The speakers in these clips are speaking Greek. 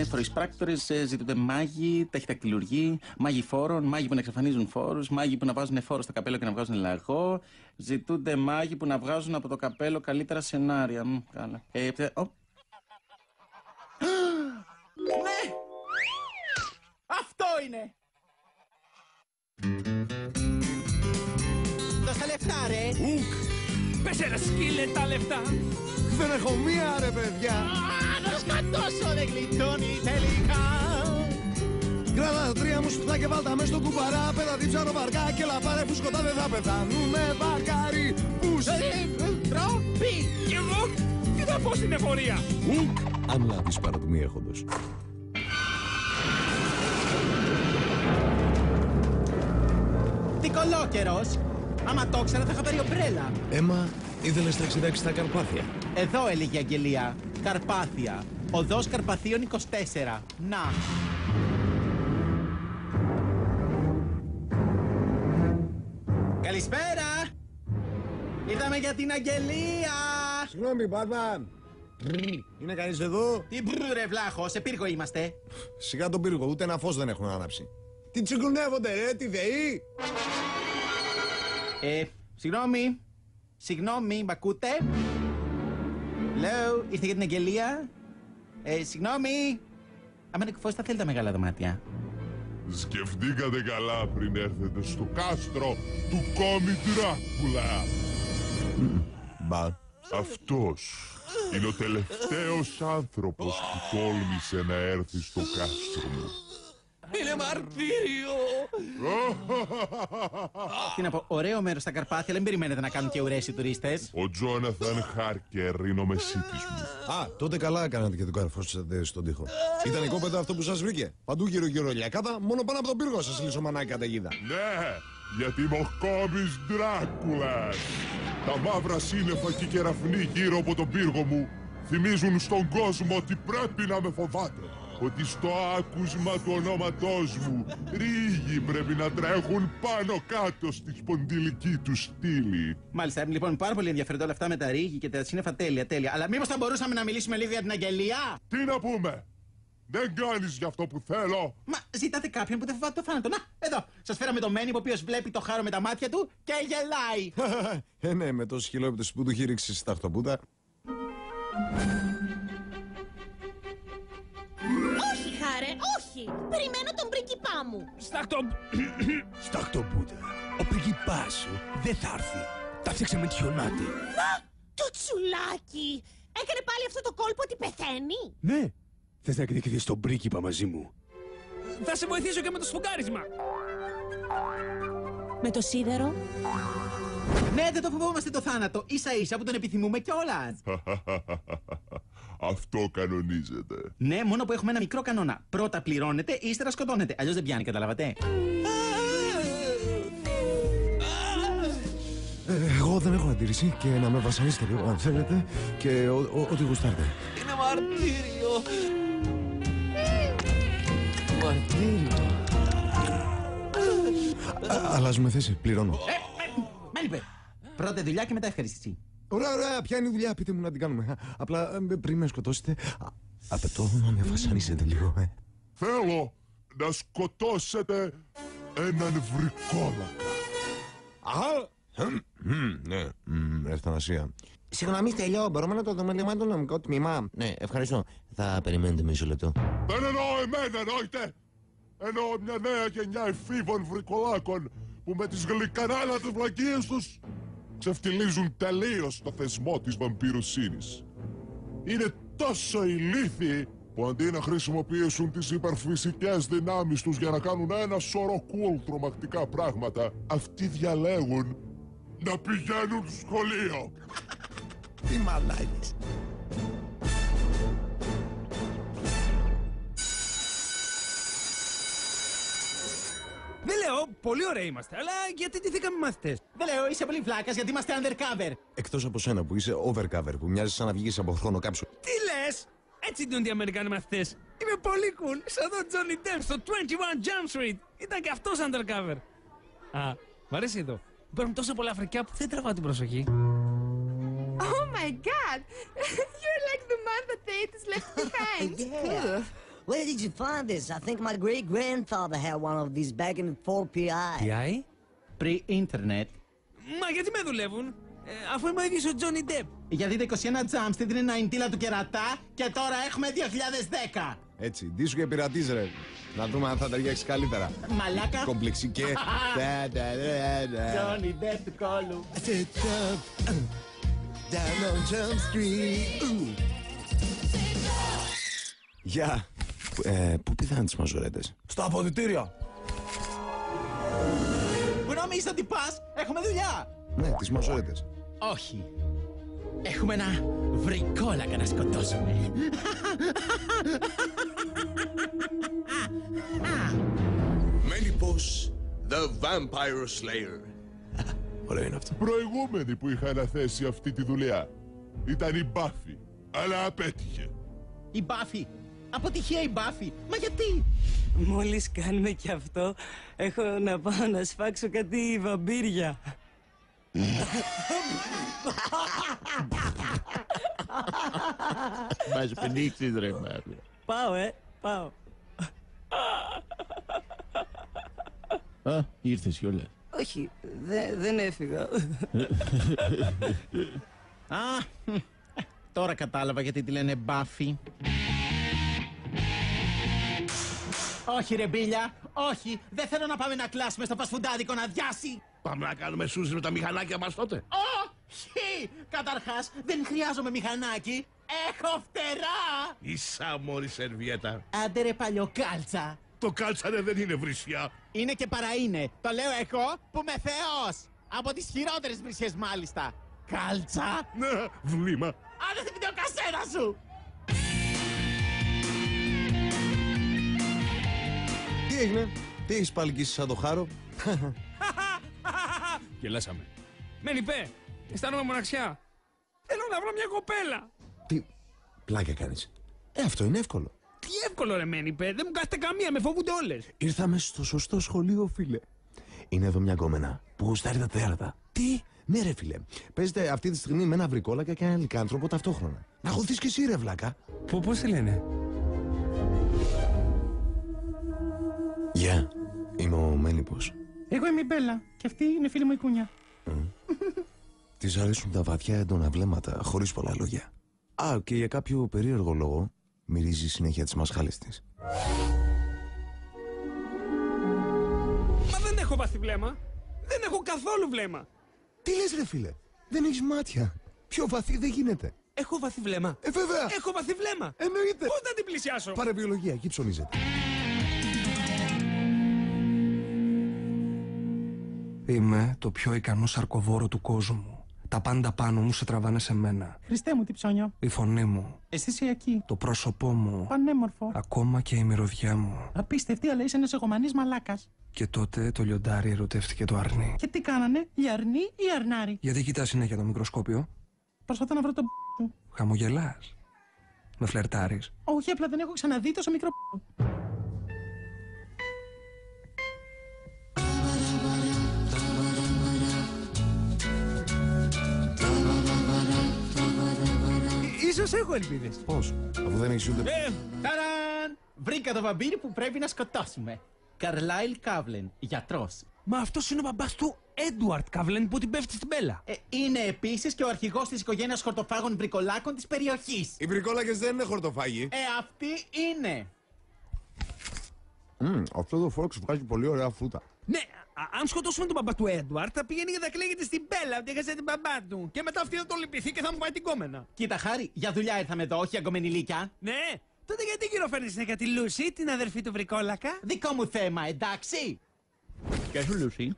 φοροεισπράκτορες, ζητούνται μάγοι, ταχυτακτηλουργοί, μάγοι φόρων, μάγοι που να εξαφανίζουν φόρους, μάγοι που να βάζουν φόρο στο καπέλο και να βγάζουν λαγό. Ζητούνται μάγοι που να βγάζουν από το καπέλο καλύτερα σενάρια. Καλά. Ναι! Αυτό είναι! Δώσα λεφτά, ρε! Ουκ! Πες ένα σκύλε τα λεφτά! Δεν έχω μία, ρε παιδιά! Να σκατώσω, δεν γλιτώνει τελικά! Κράτα τα τρία μου σπιτά και βάλτα μες στο κουμπαρά. Πέτα δίψαρο βαρκά και λαπάρε που σκοτά δεν θα πεθάνουμε. Βαρκάρι που Τρόπι! Κι εγώ! Τι θα πω στην εφορία! Ουκ! Αν λάβεις παρατομή έχοντος. Τι κολόκερος! Άμα το ήξερα θα είχα πάρει ομπρέλα. Έμα, ήθελες ταξιδάκι στα Καρπάθια. Εδώ έλεγε η αγγελία. Καρπάθια. Οδός Καρπαθίων 24. Να. Καλησπέρα! Ήρθαμε για την αγγελία! Συγγνώμη, Μπάτμαν. Είναι κανείς εδώ? Τι μπρε βλάχο, σε πύργο είμαστε. Σιγά τον πύργο, ούτε ένα φως δεν έχουν ανάψει. Τι τσιγκουνεύονται, ρε, τη ΔΕΗ! Συγγνώμη, μ' ακούτε? Hello, ήρθε για την αγγελία? Συγγνώμη. Άμα είναι κουφός θα θέλει τα μεγάλα δωμάτια. Σκεφτήκατε καλά πριν έρθετε στο κάστρο του κόμι Ντράκουλα. Μπα. Αυτός είναι ο τελευταίος άνθρωπος που τόλμησε να έρθει στο κάστρο μου. Είναι μαρτύριο! Τι να πω, ωραίο μέρος στα Καρπάθια, αλλά μην περιμένετε να κάνουν και ουρές οι τουρίστες. Ο Τζόναθαν Χάρκερ είναι ο μεσίτης μου. Α, τότε καλά κάνατε και το καρφώσατε στον τοίχο. Ήταν οικόπεδο αυτό που σας βρήκε. Παντού γύρω-γύρω λιακάτα, μόνο πάνω από τον πύργο σας λισομανάκι καταιγίδα. Ναι, γιατί είμαι ο κόμις Ντράκουλας. Τα μαύρα σύννεφα και οι κεραυνοί γύρω από τον πύργο μου θυμίζουν στον κόσμο ότι πρέπει να με φοβάται. Ότι στο άκουσμα του ονόματός μου ρίγοι πρέπει να τρέχουν πάνω κάτω στη σπονδυλική του στήλη. Μάλιστα, λοιπόν, πάρα πολύ ενδιαφέροντα όλα αυτά με τα ρίγη και τα σύννεφα. Τέλεια. Αλλά μήπως θα μπορούσαμε να μιλήσουμε λίγο για την αγγελία? Τι να πούμε! Δεν κάνεις για αυτό που θέλω! Μα ζητάτε κάποιον που δεν φοβάται το θάνατο. Να, εδώ! Σας φέραμε το Μένι, ο οποίος βλέπει το χάρο με τα μάτια του και γελάει. Ναι, με τόση χιλόπιτες που του έχει ρίξει στα χτωπούτα. Όχι, Χάρε, όχι! Περιμένω τον πρίγκιπά μου! Στα χτωπούτα. Ο πριγκιπάς σου δεν θα έρθει. Τα φτιάξε με χιονάτι. Το τσουλάκι! Έκανε πάλι αυτό το κόλπο ότι πεθαίνει! Ναι. Θες να εκδικηθείς τον πρίγκιπα μαζί μου? Θα σε βοηθήσω και με το σφουγγάρισμα. Με το σίδερο. Ναι, δεν το φοβόμαστε το θάνατο. Ίσα ίσα που τον επιθυμούμε κιόλας. Αυτό κανονίζεται. Ναι, μόνο που έχουμε ένα μικρό κανόνα. Πρώτα πληρώνετε, ύστερα σκοτώνετε. Αλλιώς δεν πιάνει, καταλάβατε. Εγώ δεν έχω αντίρρηση και να με βασανίσετε λίγο αν θέλετε και ό,τι γουστάρετε. Είναι μαρτύριο. Μαρτύριο. Αλλάζουμε θέση, πληρώνω. Μεν είπε. Πρώτη δουλειά και μετά ευχαριστησή. Ωραία, ποια είναι η δουλειά, πείτε μου να την κάνουμε. Απλά πριν με σκοτώσετε, απαιτώ να με βασανίσετε λίγο. Θέλω να σκοτώσετε έναν βρικόλακα. Αχα! Ναι, ευθανασία. Συγγνώμη, Στέλιο, μπορούμε να το δούμε λίγο το νομικό τμήμα? Ναι, ευχαριστώ. Θα περιμένετε μισό λεπτό. Δεν εννοώ εμένα, εννοείται! Εννοώ μια νέα γενιά εφήβων βρικολάκων που με τις γλυκανάλατες βλακίες τους ξεφτιλίζουν τελείως το θεσμό της βαμπυροσύνης. Είναι τόσο ηλίθιοι που αντί να χρησιμοποιήσουν τις υπερφυσικές δυνάμεις τους για να κάνουν ένα σωρό cool τρομακτικά πράγματα, αυτοί διαλέγουν να πηγαίνουν στο σχολείο. Τι μαλάκες. Δεν λέω, πολύ ωραία είμαστε, αλλά γιατί ντυθήκαμε μαθητές? Δεν λέω, είσαι πολύ βλάκας γιατί είμαστε undercover. Εκτός από σένα που είσαι overcover, που μοιάζει σαν να βγεις από χρονοκάψου. Τι λες? Έτσι ντύνονται οι Αμερικάνοι μαθητές. Είμαι πολύ cool, σαν τον Johnny Depp στο 21 Jump Street. Ήταν και αυτός undercover. Α, μ' αρέσει εδώ. Υπάρχουν τόσα πολλά φρικιά που δεν τραβάω την προσοχή. Oh my god! You're like the man that they ate is left behind. mind. Yeah. Where did you find this? I think my great-grandfather had one of these back in 4PI. PI? Pre-internet. Μα γιατί με δουλεύουν, αφού είμαι ο ίδιος ο Τζόνι Ντεπ. Γιατί το 21 Jump Street είναι 90 του κερατά και τώρα έχουμε 2010. Έτσι, ντύσου και πειρατής ρε. Να δούμε αν θα ταιριάξει καλύτερα. Μαλάκα. Κομπλεξικέ. Johnny Depp του κόλου. Down on Jump Street. Γεια. Πού πηδάνε τις μαζορέτες? Στο αποδυτήριο. Πού νομίζεις ότι πας? Έχουμε δουλειά. Ναι, τις μαζορέτες. Όχι. Έχουμε ένα βρικόλακα να σκοτώσουμε. Μέλιπος, the Vampire Slayer. Ωραίο είναι αυτό. Προηγούμενη που είχα αναθέσει αυτή τη δουλειά ήταν η Μπάφη, αλλά απέτυχε. Η Μπάφη. Αποτυχία η Μπάφη. Μα γιατί? Μόλις κάνουμε και αυτό, έχω να πάω να σφάξω κάτι βαμπύρια. Μας πνίξεις ρε Μπάφη. Πάω, πάω. Α, ήρθες κιόλας. Όχι, δεν έφυγα. Α, τώρα κατάλαβα γιατί τη λένε Μπάφη. Όχι ρε Μπίλια, όχι. Δεν θέλω να πάμε να κλάσουμε στο πασφουντάδικο να διάσει. Πάμε να κάνουμε σούζι με τα μηχανάκια μας τότε. Όχι! Καταρχάς, δεν χρειάζομαι μηχανάκι. Έχω φτερά! Ίσα μόρι σερβιέτα. Άντε ρε παλιοκάλτσα. Το κάλτσαρε δεν είναι βρυσιά. Είναι και παραείνε. Το λέω εγώ που είμαι θεός. Από τις χειρότερες βρυσιές μάλιστα. Κάλτσα. Ναι, βλήμα. Άντε την βιντεοκασέτα σου. Τι έγινε? Τι έχεις παλικήσει σαν το χάρο? Γελάσαμε. Μέλιπε, αισθάνομαι μοναξιά. Θέλω να βρω μια κοπέλα. Τι πλάκα κάνεις? Αυτό είναι εύκολο. Τι εύκολο ρε Μέλιπε, δεν μου κάθεται καμία, με φοβούνται όλες. Ήρθαμε στο σωστό σχολείο, φίλε. Είναι εδώ μια γκόμενα που γουστάρει τα θέατα. Τι? Ναι, ρε φίλε. Παίζετε αυτή τη στιγμή με ένα βρικόλακα και ένα λικάνθρωπο ταυτόχρονα. Να χωθείς κι εσύ, ρε βλάκα. Πώς τη λένε? Γεια. Είμαι ο Μέλιπος. Εγώ είμαι η Μπέλα και αυτή είναι φίλη μου η Κούνια. Της αρέσουν τα βαθιά έντονα βλέμματα, χωρίς πολλά λόγια. Α, και για κάποιο περίεργο λόγο μυρίζει συνέχεια τις μασχάλες της. Μα δεν έχω βαθύ βλέμμα. Δεν έχω καθόλου βλέμμα. Τι λες, ρε φίλε? Δεν έχεις μάτια. Πιο βαθύ δεν γίνεται. Έχω βαθύ βλέμμα. Βέβαια. Έχω βαθύ βλέμμα. Εννοείται. Πώς να την πλησιάσω? Παραβιολογία, εκεί ψωνίζεται. Είμαι το πιο ικανό σαρκοβόρο του κόσμου. Τα πάντα πάνω μου σε τραβάνε σε μένα. Χριστέ μου, τι ψώνιο. Η φωνή μου, Αισθησιακή. το πρόσωπό μου, Πανέμορφο. ακόμα και η μυρωδιά μου. Απίστευτη, αλλά είσαι ένας εγωμανής μαλάκας. Και τότε το λιοντάρι ερωτεύτηκε το αρνί. Και τι κάνανε, η αρνή ή η αρνάρη? Γιατί κοιτάς συνέχεια το μικροσκόπιο? Προσπαθώ να βρω το του. Χαμογελάς. Με φλερτάρεις. Όχι, απλά δεν έχω ξαναδεί τόσο μικρό Ίσως έχω ελπίδες. Πώς, αφού δεν έχεις ούτε... Ταραν! Βρήκα το βαμπύρι που πρέπει να σκοτώσουμε. Καρλάιλ Καύλεν, γιατρός. Μα αυτός είναι ο μπαμπάς του Έντουαρτ Καβλέν που την πέφτει στην Μπέλα. Είναι επίσης και ο αρχηγός της οικογένειας χορτοφάγων βρικολάκων της περιοχής. Οι βρικόλακες δεν είναι χορτοφάγοι. Αυτή είναι. Αυτό το φόρξ βγάζει πολύ ωραία φρούτα. Ναι, αν σκοτώσουμε τον μπαμπά του Έντουαρτ θα πηγαίνει και θα κλαίγεται στην Μπέλα ότι έχασε την μπαμπά του. Και μετά αυτή θα τον λυπηθεί και θα μου πάει την κόμενα. Κοίτα, Χάρη, για δουλειά ήρθαμε εδώ, όχι για γκομενιλίκια. Ναι, τότε γιατί γυροφέρνεις συνέχεια τη Λούση, την αδερφή του βρικόλακα? Δικό μου θέμα, εντάξει. Γεια σου, Λούση.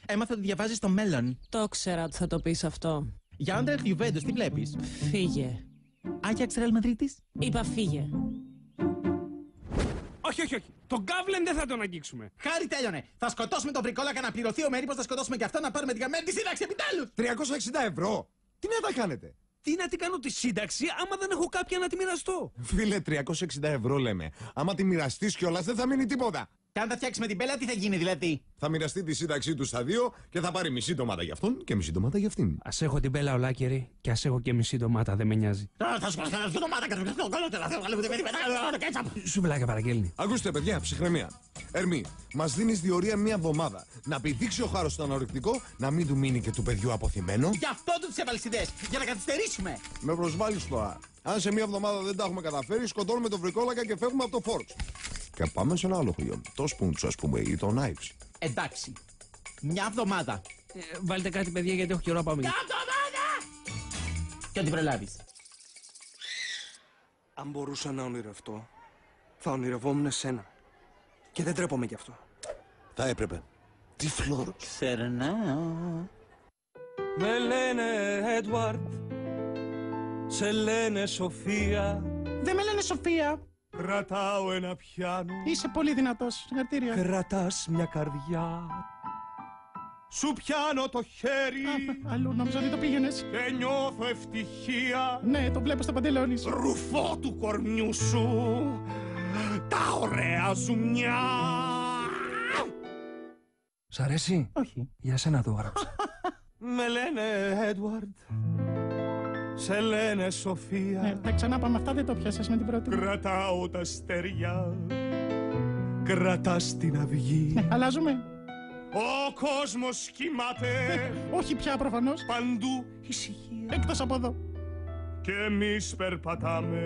Έμαθα ότι διαβάζεις το μέλλον. Το ξέρα ότι θα το πεις αυτό. Για Άντρεχ Γιουβέντος, τι βλέπεις? Φύγε. Άγιαξ Ρεάλ Μαδρίτης. Είπα φύγε. Όχι, όχι, όχι. Τον Καβλέν δεν θα τον αγγίξουμε. Χάρη, τέλειωνε. Θα σκοτώσουμε τον βρικόλακα να πληρωθεί ο Μερίπος, θα σκοτώσουμε και αυτό να πάρουμε τη γαμμένη τη σύνταξη επιτέλους. 360 ευρώ! Τι να τα κάνετε? Τι να την κάνω τη σύνταξη άμα δεν έχω κάποια να τη μοιραστώ? Φίλε, 360 ευρώ λέμε. Άμα τη μοιραστείς κιόλας δεν θα μείνει τίποτα. Και αν τα φτιάξει με την Μπέλα, τι θα γίνει δηλαδή? Θα μοιραστεί τη σύνταξή του στα δύο και θα πάρει μισή ντομάτα για αυτόν και μισή ντομάτα για αυτήν. Ας έχω την Μπέλα ολάκερη και ας έχω και μισή ντομάτα, δεν με νοιάζει. Θα σου πάρει δύο ντομάτα και Σου βλάκα παραγγέλνει. Ακούστε, παιδιά, ψυχραιμία. Ερμή, μας δίνεις διορία μία εβδομάδα. Να πηδήξει ο Χάρος στο ανορρυκτικό, να μην του μείνει και του παιδιού αποθυμένο. Γι' αυτό του τις έβαλες ιδέες, για να καθυστερήσουμε. Με προσβάλλεις τώρα. Αν σε μία εβδομάδα δεν τα έχουμε καταφέρει, σκοτώνουμε τον βρικόλακα και φεύγουμε από το Forks. Και πάμε σε ένα άλλο χωριό. Το Spoons, ας πούμε, ή το Knives. Εντάξει. Μια εβδομάδα. Βάλτε κάτι, παιδιά, γιατί έχω καιρό να πάμε. Μια εβδομάδα! Και ό,τι προλάβεις. Αν μπορούσα να ονειρευτώ, θα ονειρευόμουν εσένα. Και δεν τρέπομαι γι' αυτό. Θα έπρεπε. Τι φλόρος. Ξερνάω. Με λένε Έντουαρντ, σε λένε Σοφία. Δεν με λένε Σοφία. Κρατάω ένα πιάνο. Είσαι πολύ δυνατός. Συγχαρητήρια. Κρατάς μια καρδιά. Σου πιάνω το χέρι. Αλλού νόμιζα ότι το πήγαινες. Και νιώθω ευτυχία. Ναι, το βλέπω στα παντελόνι σου. Ρουφό του κορμιού σου. Τα ωραία ζουμιά. Σ' αρέσει? Όχι. Για σένα το έγραψα. Με λένε Έντουαρντ, σε λένε Σοφία. Τα ξανά πάμε αυτά, δεν το πιάσες με την πρώτη. Κρατάω τα αστέρια, κρατάς την αυγή. Αλλάζουμε. Ο κόσμος κοιμάται. Όχι πια προφανώς. Παντού ησυχία. Εκτός από εδώ. Και εμείς περπατάμε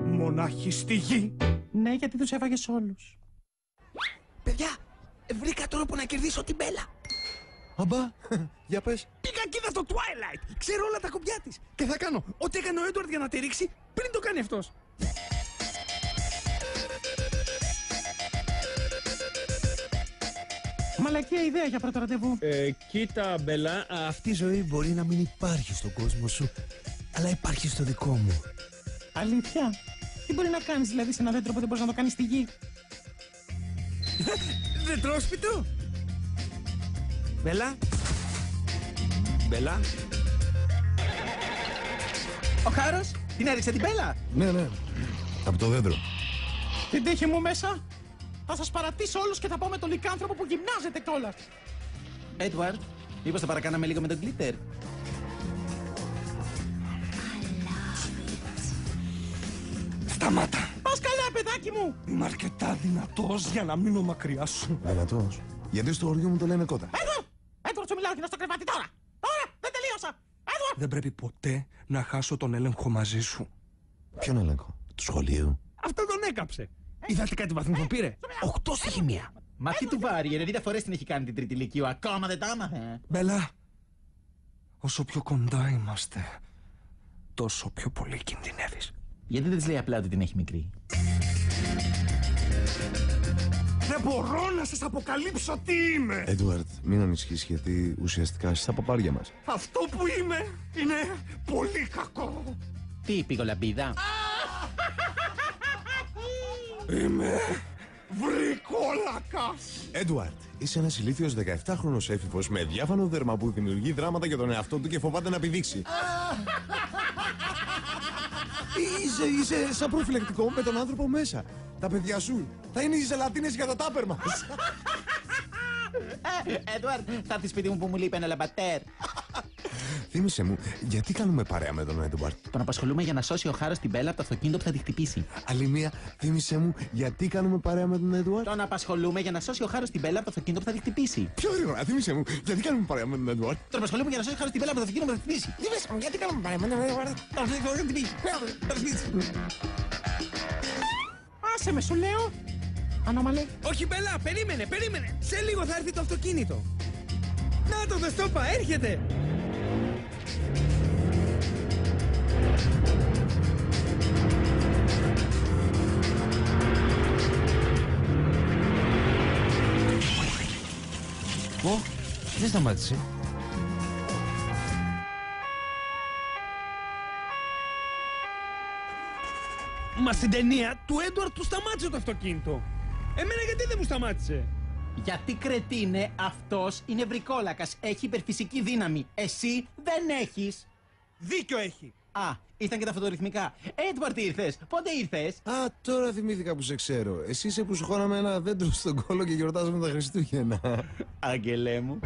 μονάχοι στη γη. Ναι, γιατί τους έφαγες όλους. Παιδιά, βρήκα τρόπο να κερδίσω την Μπέλα. Αμπά, για πες. Πήγα και είδα στο Twilight. Ξέρω όλα τα κουμπιά της. Και θα κάνω ό,τι έκανε ο Έντουαρντ για να τη ρίξει πριν το κάνει αυτός. Μαλακία ιδέα για πρώτο ραντεβού. Κοίτα, Μπέλα, αυτή η ζωή μπορεί να μην υπάρχει στον κόσμο σου, αλλά υπάρχει στο δικό μου. Αλήθεια. Τι μπορεί να κάνεις δηλαδή σε ένα δέντρο που δεν μπορείς να το κάνεις στη γη? Δεντρόσπιτο. Μπέλα. Μπέλα. Ο Χάρος, την έριξε την Μπέλα. Ναι. Από το δέντρο. Την τύχη μου μέσα. Θα σας παρατήσω όλους και θα πω με τον λυκάνθρωπο που γυμνάζεται κιόλας. Έντουαρντ, μήπως θα παρακάναμε λίγο με τον γκλίτερ? Σταμάτα. Πας καλά, παιδάκι μου. Είμαι αρκετά δυνατός για να μείνω μακριά σου. Δυνατός. Γιατί στο χωριό μου το λένε κότα. Έντουαρντ, σου μιλάω και να στο κρεβάτι τώρα. Τώρα, δεν τελείωσα. Έντουαρντ. Δεν πρέπει ποτέ να χάσω τον έλεγχο μαζί σου. Ποιον έλεγχο? Του σχολείου. Αυτό τον έκαψε. Είδατε κάτι βαθμό που πήρε? 8 στη χημεία. Μα τι του βάρει, 90 φορές την έχει κάνει την τρίτη ηλικίου. Ακόμα δεν τα άμαθε. Μπέλα, όσο πιο κοντά είμαστε, τόσο πιο πολύ κινδυνεύεις. Γιατί δεν της λέει απλά ότι την έχει μικρή? Δεν μπορώ να σας αποκαλύψω τι είμαι. Έντουαρντ, μην ανησυχείς γιατί ουσιαστικά είσαι στα παπάρια μας. Αυτό που είμαι είναι πολύ κακό. Τι, πηγολαμπίδα? Είμαι βρικόλακας. Έντουαρντ, είσαι ένας ηλίθιος 17χρονος έφηβος με διάφανο δέρμα που δημιουργεί δράματα για τον εαυτό του και φοβάται να πηδήξει. Είσαι σαν προφυλακτικό με τον άνθρωπο μέσα. Τα παιδιά σου θα είναι οι ζελατίνες για το τάπερ μας. Έντουαρντ, θα έρθει σπίτι μου που μου λείπει ένα λαμπατέρ. Θύμισε μου, γιατί κάνουμε παρέα με τον Έντουαρντ? Τον απασχολούμε για να σώσει ο Χάρος την Μπέλα από το αυτοκίνητο που θα τη χτυπήσει. Άλλη μία, θύμισε μου, γιατί κάνουμε παρέα με τον Έντουαρντ? Τον απασχολούμε για να σώσει ο Χάρος την Μπέλα από το αυτοκίνητο που θα τη χτυπήσει. Πιο γρήγορα, θύμισε μου, γιατί κάνουμε παρέα με τον Έντουαρντ? Τον απασχολούμε για να σώσει ο Χάρος την Μπέλα από το αυτοκίνητο που θα τη χτυπήσει. Θυμίσαι μου, γιατί κάνουμε παρέα με τον Έντουαρντ? Άσε με, σου λέω. Ανώμαλε. Όχι, Μπέλα, περίμενε. Σε λίγο θα έρθει το αυτοκίνητο. Να το δεστόπα, έρχεται. Δεν σταμάτησε. Μα στην ταινία του Έντουαρντ του σταμάτησε το αυτοκίνητο. Εμένα γιατί δεν μου σταμάτησε? Γιατί κρετίνε, αυτός είναι βρικόλακας. Έχει υπερφυσική δύναμη. Εσύ δεν έχεις. Δίκιο έχει. Α, ήσταν και τα φωτορυθμικά. Έντουαρτ, ήρθες. Πότε ήρθες? Α, τώρα θυμήθηκα που σε ξέρω. Εσύ είσαι που σου χώναμε ένα δέντρο στον κόλο και γιορτάζουμε τα Χριστούγεννα. Άγγελέ μου.